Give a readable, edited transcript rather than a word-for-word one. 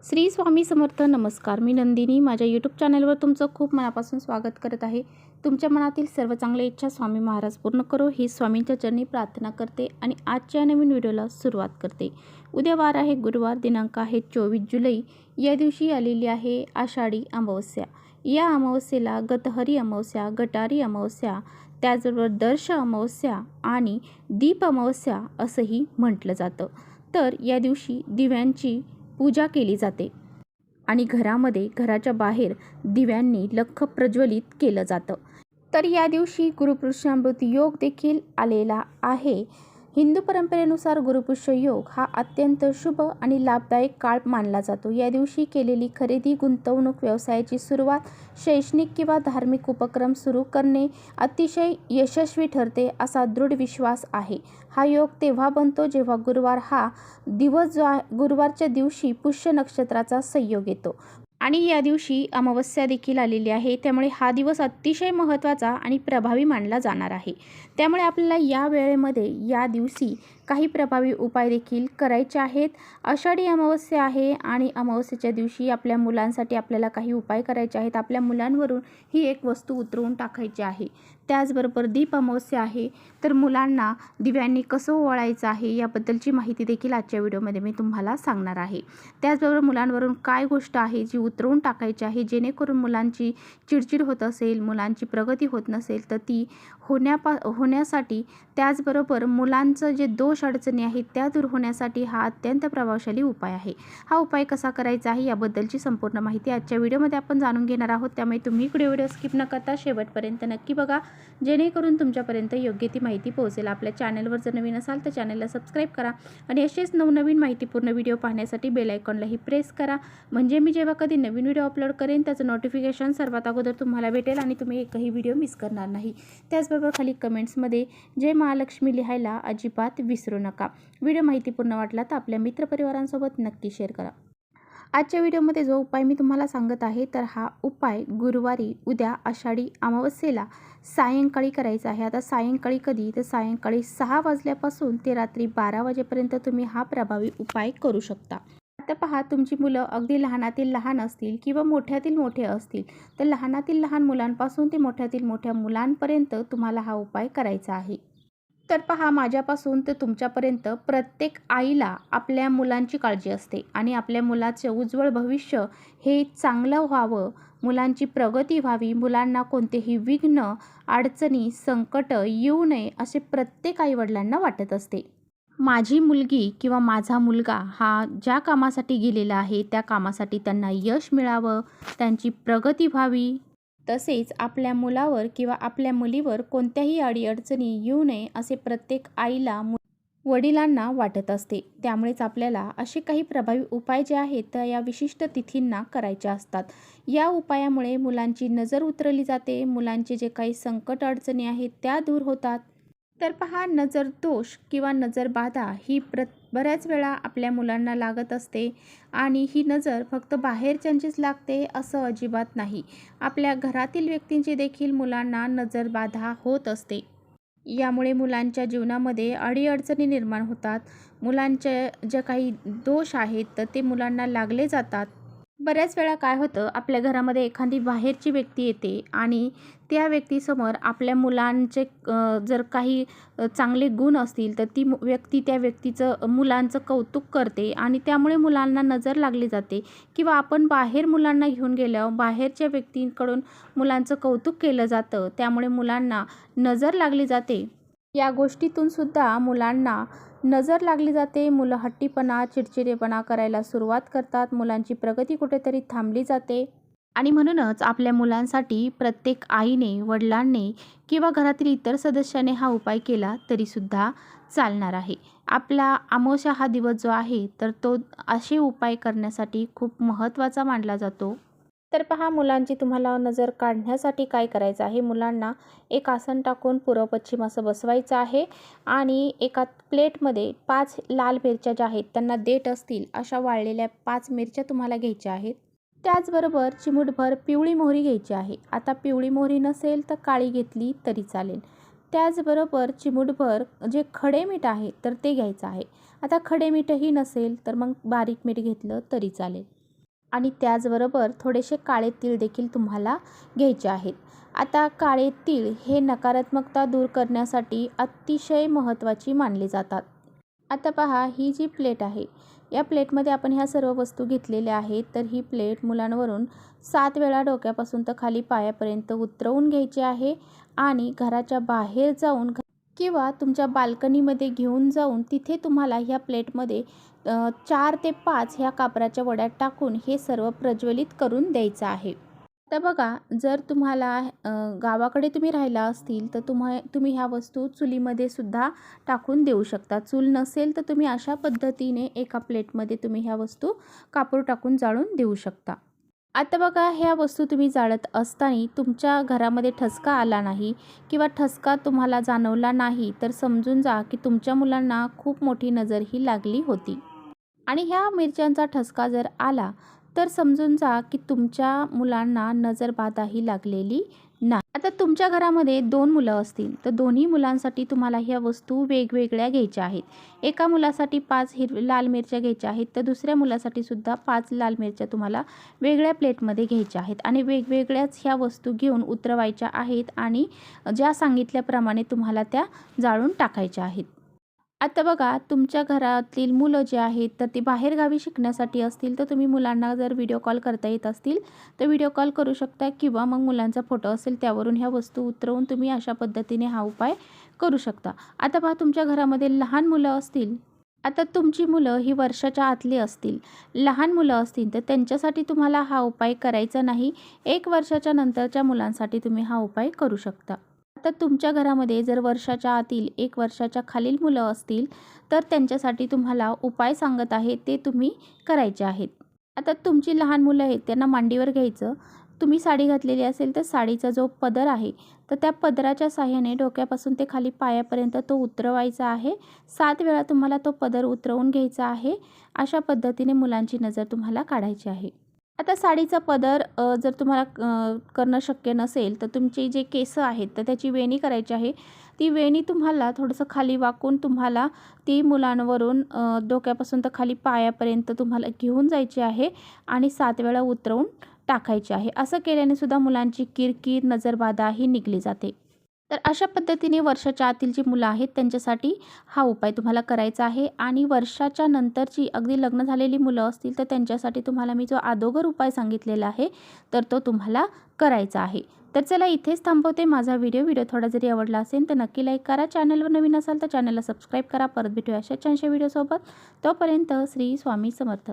श्री स्वामी समर्थ. नमस्कार, मी नंदिनी. माझ्या यूट्यूब चॅनलवर तुमचं खूप मनापासून स्वागत करत आहे. तुमच्या मनातील सर्व चांगल्या इच्छा स्वामी महाराज पूर्ण करो ही स्वामींच्या चरणी प्रार्थना करते आणि आजच्या नवीन व्हिडिओला सुरुवात करते. उद्या वार आहे गुरुवार, दिनांक आहे 24 जुलै. या दिवशी आलेली आहे आषाढी अमावस्या. या अमावस्येला गतहरी अमावस्या, गटारी अमावस्या, त्याचबरोबर दर्श अमावस्या आणि दीप अमावस्या असंही म्हटलं जातं. तर या दिवशी दिव्यांची पूजा केली जाते आणि घराच्या बाहेर दिव्यांनी लख्ख प्रज्वलित केलं जातं. तर या दिवशी गुरुपुष्यामृत योग देखील आलेला आहे. हिंदू परंपरेनुसार गुरुपुष्य योग हा अत्यंत शुभ आणि लाभदायक काळ मानला जातो. या दिवशी केलेली खरेदी, गुंतवणूक, व्यवसायाची सुरुवात, शैक्षणिक किंवा धार्मिक उपक्रम सुरू करणे अतिशय यशस्वी ठरते असा दृढ विश्वास आहे. हा योग तेव्हा बनतो जेव्हा गुरुवार हा दिवस जो आहे, गुरुवारच्या दिवशी पुष्य नक्षत्राचा संयोग येतो आणि या दिवशी अमावस्या देखील आलेली आहे. त्यामुळे हा दिवस अतिशय महत्त्वाचा आणि प्रभावी मानला जाणार आहे. त्यामुळे आपल्याला या वेळेमध्ये या दिवशी काही प्रभावी उपाय देखील करायचे आहेत. आषाढी अमावस्या आहे आणि अमावस्येच्या दिवशी आपल्या मुलांसाठी आपल्याला काही उपाय करायचे आहेत. आपल्या मुलांवरून ही एक वस्तू उतरवून टाकायची आहे. त्याचबरोबर दीप अमावस्या आहे, तर मुलांना दिव्यांनी कसं ओवाळायचं आहे याबद्दलची माहिती देखील आजच्या व्हिडिओमध्ये मी तुम्हाला सांगणार आहे. त्याचबरोबर मुलांवरून काय गोष्ट आहे जी उतरवून टाकायची आहे, जेणेकरून मुलांची चिडचिड होत असेल, मुलांची प्रगती होत नसेल तर ती होण्यासाठी, त्याचबरोबर मुलांचं जे दोष अडचणी आहेत त्या दूर होण्यासाठी हा अत्यंत प्रभावशाली उपाय आहे. हा उपाय कसा करायचा आहे याबद्दलची संपूर्ण माहिती आजच्या व्हिडिओमध्ये आपण जाणून घेणार आहोत. त्यामुळे तुम्ही व्हिडिओ स्किप न करता शेवटपर्यंत नक्की बघा, जेणेकरून तुमच्यापर्यंत योग्य ती माहिती पोहोचेल. आपल्या चॅनलवर जर नवीन असाल तर चॅनलला सबस्क्राईब करा आणि असेच नवनवीन माहितीपूर्ण व्हिडिओ पाहण्यासाठी बेल आयकॉनलाही प्रेस करा, म्हणजे मी जेव्हा कधी नवीन व्हिडिओ अपलोड करेन त्याचं नोटिफिकेशन सर्वात अगोदर तुम्हाला भेटेल आणि तुम्ही एकही व्हिडिओ मिस करणार नाही. त्याचबरोबर खाली कमेंट्समध्ये जय महालक्ष्मी लिहायला अजिबात विसरू नका. व्हिडिओ माहितीपूर्ण वाटला तर आपल्या मित्रपरिवारांसोबत नक्की शेअर करा. आजच्या व्हिडिओमध्ये जो उपाय मी तुम्हाला सांगत आहे तर हा उपाय गुरुवारी उद्या आषाढी अमावस्येला सायंकाळी करायचा आहे. आता सायंकाळी कधी, तर सायंकाळी 6 वाजल्यापासून ते रात्री 12 वाजेपर्यंत तुम्ही हा प्रभावी उपाय करू शकता. आता पहा, तुमची मुलं अगदी लहानातील लहान असतील किंवा मोठ्यातील मोठे असतील, तर लहानातील लहान मुलांपासून ते मोठ्यातील मोठ्या मुलांपर्यंत तुम्हाला हा उपाय करायचा आहे. तर पहा, माझ्यापासून तर तुमच्यापर्यंत प्रत्येक आईला आपल्या मुलांची काळजी असते आणि आपल्या मुलाचे उज्ज्वल भविष्य हे चांगलं व्हावं, मुलांची प्रगती व्हावी, मुलांना कोणतेही विघ्न, अडचणी, संकट येऊ नये असे प्रत्येक आईवडिलांना वाटत असते. माझी मुलगी किंवा माझा मुलगा हा ज्या कामासाठी गेलेला आहे त्या कामासाठी त्यांना यश मिळावं, त्यांची प्रगती व्हावी, तसेच आपल्या मुलावर किंवा आपल्या मुलीवर कोणत्याही अडीअडचणी येऊ नये असे प्रत्येक आईला, वडिलांना वाटत असते. त्यामुळेच आपल्याला असे काही प्रभावी उपाय जे आहेत तर या विशिष्ट तिथींना करायचे असतात. या उपायामुळे मुलांची नजर उतरली जाते, मुलांचे जे काही संकट अडचणी आहेत त्या दूर होतात. तर पहा, नजर दोष किंवा नजर बाधा ही बऱ्याच वेळा आपल्या मुलांना लागत असते आणि ही नजर फक्त बाहेरच्यांचीच लागते असं अजिबात नाही. आपल्या घरातील व्यक्तींची देखील मुलांना नजर बाधा होत असते. यामुळे मुलांच्या जीवनामध्ये अडीअडचणी निर्माण होतात. मुलांचे जे काही दोष आहेत तर ते मुलांना लागले जातात. बऱ्याच वेळा काय होतं, आपल्या घरामध्ये एखादी बाहेरची व्यक्ती येते आणि त्या व्यक्तीसमोर आपल्या मुलांचे जर काही चांगले गुण असतील तर ती व्यक्ती त्या मुलांचं कौतुक करते आणि त्यामुळे मुलांना नजर लागली जाते. किंवा आपण बाहेर मुलांना घेऊन गेल्यावर बाहेरच्या व्यक्तींकडून मुलांचं कौतुक केलं जातं, त्यामुळे मुलांना नजर लागली जाते. या गोष्टीतून सुद्धा मुलांना नजर लागली जाते. मुलं हट्टीपणा, चिडचिडेपणा करायला सुरुवात करतात. मुलांची प्रगती कुठेतरी थांबली जाते आणि म्हणूनच आपल्या मुलांसाठी प्रत्येक आईने, वडिलांनी किंवा घरातील इतर सदस्याने हा उपाय केला तरीसुद्धा चालणार आहे. आपला अमावस्या हा दिवस जो आहे तर तो असे उपाय करण्यासाठी खूप महत्त्वाचा मानला जातो. तर पहा, मुलांची तुम्हाला नजर काढण्यासाठी काय करायचं आहे, मुलांना एक आसन टाकून पूर्व पश्चिम असं बसवायचं आहे आणि एका प्लेटमध्ये 5 लाल मिरच्या ज्या आहेत, त्यांना देठ असतील अशा वाळलेल्या 5 मिरच्या तुम्हाला घ्यायच्या आहेत. त्याचबरोबर चिमूटभर पिवळी मोहरी घ्यायची आहे. आता पिवळी मोहरी नसेल तर काळी घेतली तरी चालेल. त्याचबरोबर चिमूटभर जे खडे मीठ आहे तर ते घ्यायचं आहे. आता खडे मीठही नसेल तर मग बारीक मीठ घेतलं तरी चालेल. आणि त्याचबरोबर थोडेसे काळे तीळ देखील तुम्हाला घ्यायचे आहेत. आता काळे तीळ हे नकारात्मकता दूर करण्यासाठी अतिशय महत्त्वाची मानली जातात. आता पहा, ही जी प्लेट आहे, या प्लेटमध्ये आपण ह्या सर्व वस्तू घेतलेल्या आहेत. तर ही प्लेट मुलांवरून 7 वेळा डोक्यापासून तर खाली पायापर्यंत उतरवून घ्यायची आहे आणि घराच्या बाहेर जाऊन किंवा तुमच्या बाल्कनीमध्ये घेऊन जाऊन तिथे तुम्हाला ह्या प्लेटमध्ये 4 ते 5 ह्या कापराच्या वड्या टाकून हे सर्व प्रज्वलित करून द्यायचं आहे. आता बघा, जर तुम्हाला गावाकडे तुम्ही राहिला असतील तर तुम्ही ह्या वस्तू चुलीमध्ये सुद्धा टाकून देऊ शकता. चूल नसेल तर तुम्ही अशा पद्धतीने एका प्लेटमध्ये तुम्ही ह्या वस्तू कापूर टाकून जाळून देऊ शकता. आता बघा, ह्या वस्तू तुम्ही जाळत असताना तुमच्या घरामध्ये ठसका आला नाही किंवा ठसका तुम्हाला जाणवला नाही तर समजून जा की तुमच्या मुलांना खूप मोठी नजर ही लागली होती. आणि ह्या मिरच्यांचा ठसका जर आला तर समजून जा की तुमच्या मुलांना नजरबाधाही लागलेली नाही. आता तुमच्या घरामध्ये 2 मुलं असतील तर दोन्ही मुलांसाठी तुम्हाला ह्या वस्तू वेगवेगळ्या घ्यायच्या आहेत. एका मुलासाठी 5 लाल मिरच्या घ्यायच्या आहेत तर दुसऱ्या मुलासाठी सुद्धा 5 लाल मिरच्या तुम्हाला वेगळ्या प्लेटमध्ये घ्यायच्या आहेत आणि वेगवेगळ्याच ह्या वस्तू घेऊन उतरवायच्या आहेत आणि ज्या सांगितल्याप्रमाणे तुम्हाला त्या जाळून टाकायच्या आहेत. आता बघा, तुमच्या घरातील मुलं जे आहेत तर ती बाहेरगावी शिकण्यासाठी असतील तर तुम्ही मुलांना जर व्हिडिओ कॉल करता येत असतील तर व्हिडिओ कॉल करू शकता किंवा मग मुलांचा फोटो असेल त्यावरून ह्या वस्तू उतरवून तुम्ही अशा पद्धतीने हा उपाय करू शकता. आता पहा, तुमच्या घरामध्ये लहान मुलं असतील, आता तुमची मुलं ही वर्षाच्या आतली असतील, लहान मुलं असतील तर त्यांच्यासाठी तुम्हाला हा उपाय करायचा नाही. 1 वर्षाच्या नंतरच्या मुलांसाठी तुम्ही हा उपाय करू शकता. आता तुमच्या घरामध्ये जर वर्षाच्या आतील 1 वर्षाच्या खालील मुलं असतील तर त्यांच्यासाठी तुम्हाला उपाय सांगत आहे ते तुम्ही करायचे आहेत. आता तुमची लहान मुलं आहेत त्यांना मांडीवर घ्यायचं. तुम्ही साडी घातलेली असेल तर साडीचा जो पदर आहे तर त्या पदराच्या साहाय्याने डोक्यापासून ते खाली पायापर्यंत तो उतरवायचा आहे. 7 वेळा तुम्हाला तो पदर उतरवून घ्यायचा आहे. अशा पद्धतीने मुलांची नजर तुम्हाला काढायची आहे. आता साडीचा पदर जर तुम्हाला करणं शक्य नसेल तर तुमची जे केस आहेत तर त्याची वेणी करायची आहे. ती वेणी तुम्हाला थोडंसं खाली वाकून तुम्हाला ती मुलांवरून डोक्यापासून तर खाली पायापर्यंत तुम्हाला घेऊन जायची आहे आणि 7 वेळा उतरवून टाकायची आहे. असं केल्याने सुद्धा मुलांची किरकिर, नजरबाधा ही निघली जाते. तर अशा पद्धतीने वर्षाच्या आतील जी मुलं आहेत त्यांच्यासाठी हा उपाय तुम्हाला करायचा आहे. आणि वर्षाच्या नंतरची अगदी लग्न झालेली मुलं असतील तर त्यांच्यासाठी तुम्हाला मी जो अगोदर उपाय सांगितलेला आहे तर तो तुम्हाला करायचा आहे. तर चला, इथेच थांबवते माझा व्हिडिओ थोडा जरी आवडला असेल तर नक्की लाईक करा. चॅनलवर नवीन असाल तर चॅनलला सबस्क्राईब करा. परत भेटूया अशाच छानशा व्हिडिओसोबत. तोपर्यंत श्री स्वामी समर्थ.